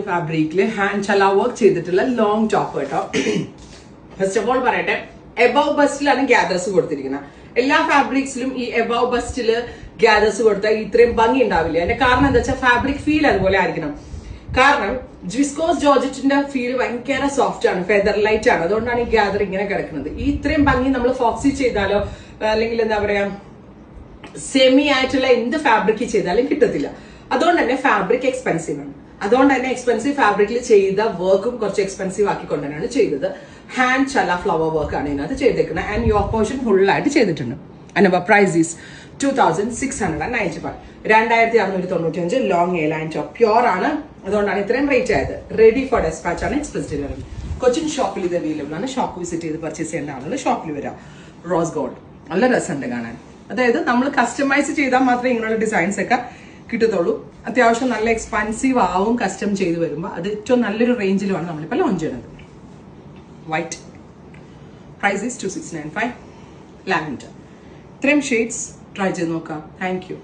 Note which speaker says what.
Speaker 1: ഫാബ്രിക്കില് hand ചല work ചെയ്തിട്ടുള്ള long top കേട്ടോ. ഫസ്റ്റ് ഓഫ് ഓൾ പറയട്ടെ, എബവ് ബസ്റ്റിലാണ് ഗ്യാദേഴ്സ് കൊടുത്തിരിക്കുന്നത്. എല്ലാ ഫാബ്രിക്സിലും ഈ എബവ് ബസ്റ്റില് ഗ്യാദേഴ്സ് കൊടുത്താൽ ഇത്രയും ഭംഗി ഉണ്ടാവില്ല. അതിന്റെ കാരണം എന്താ വെച്ചാൽ ഫാബ്രിക് ഫീൽ അതുപോലെ ആയിരിക്കണം. കാരണം വിസ്കോസ് ജോർജറ്റിന്റെ ഫീൽ ഭയങ്കര സോഫ്റ്റ് ആണ്, ഫെദർ ലൈറ്റ് ആണ്. അതുകൊണ്ടാണ് ഈ ഗ്യാദർ ഇങ്ങനെ കിടക്കുന്നത്. ഈ ഇത്രയും ഭംഗി നമ്മൾ ഫോക്സി ചെയ്താലോ അല്ലെങ്കിൽ എന്താ പറയാ സെമി ആയിട്ടുള്ള എന്ത് ഫാബ്രിക് ചെയ്താലും കിട്ടത്തില്ല. അതുകൊണ്ട് തന്നെ ഫാബ്രിക് എക്സ്പെൻസീവ് ആണ്. അതുകൊണ്ട് തന്നെ എക്സ്പെൻസീവ് ഫാബ്രിക്കിൽ ചെയ്ത വർക്കും കുറച്ച് എക്സ്പെൻസീവ് ആക്കിക്കൊണ്ടാണ് ചെയ്തത്. ഹാൻഡ് ചല ഫ്ലവർ വർക്ക് ആണ് ഇതിനകത്ത് ചെയ്തേക്കുന്നത്. ആൻഡ് യോർ പോർഷൻ ഫുള്ളായിട്ട് ചെയ്തിട്ടുണ്ട്. And our price is 2695, 2695 long A line top. Pure ആണ്, അതുകൊണ്ടാണ് ഇത്രയും റേറ്റ് ആയത്. റെഡി ഫോർ ഡെസ്പാച്ച് ആണ്, എക്സ്പ്രസ് ഡെലിവറി. കൊച്ചിൻ ഷോപ്പിൽ ഇത് അവൈലബിൾ ആണ്. ഷോപ്പ് വിസിറ്റ് ചെയ്ത് പർച്ചേസ് ചെയ്യേണ്ട ആളുകൾ ഷോപ്പിൽ വരാം. റോസ് ഗോൾഡ് നല്ല രസമുണ്ട് കാണാൻ. അതായത് നമ്മൾ കസ്റ്റമൈസ് ചെയ്താൽ മാത്രമേ ഇങ്ങനെയുള്ള ഡിസൈൻസ് ഒക്കെ കിട്ടത്തുള്ളൂ. അത്യാവശ്യം നല്ല എക്സ്പെൻസീവ് ആവും കസ്റ്റം ചെയ്ത് വരുമ്പോൾ. അത് ഏറ്റവും നല്ലൊരു റേഞ്ചിലുമാണ് നമ്മളിപ്പോൾ ലോഞ്ച് ചെയ്യുന്നത്. White price is 2695. ലാവൻഡർ. ഇത്രയും ഷെയ്ഡ്സ് ട്രൈ ചെയ്ത് നോക്കാം. Thank U.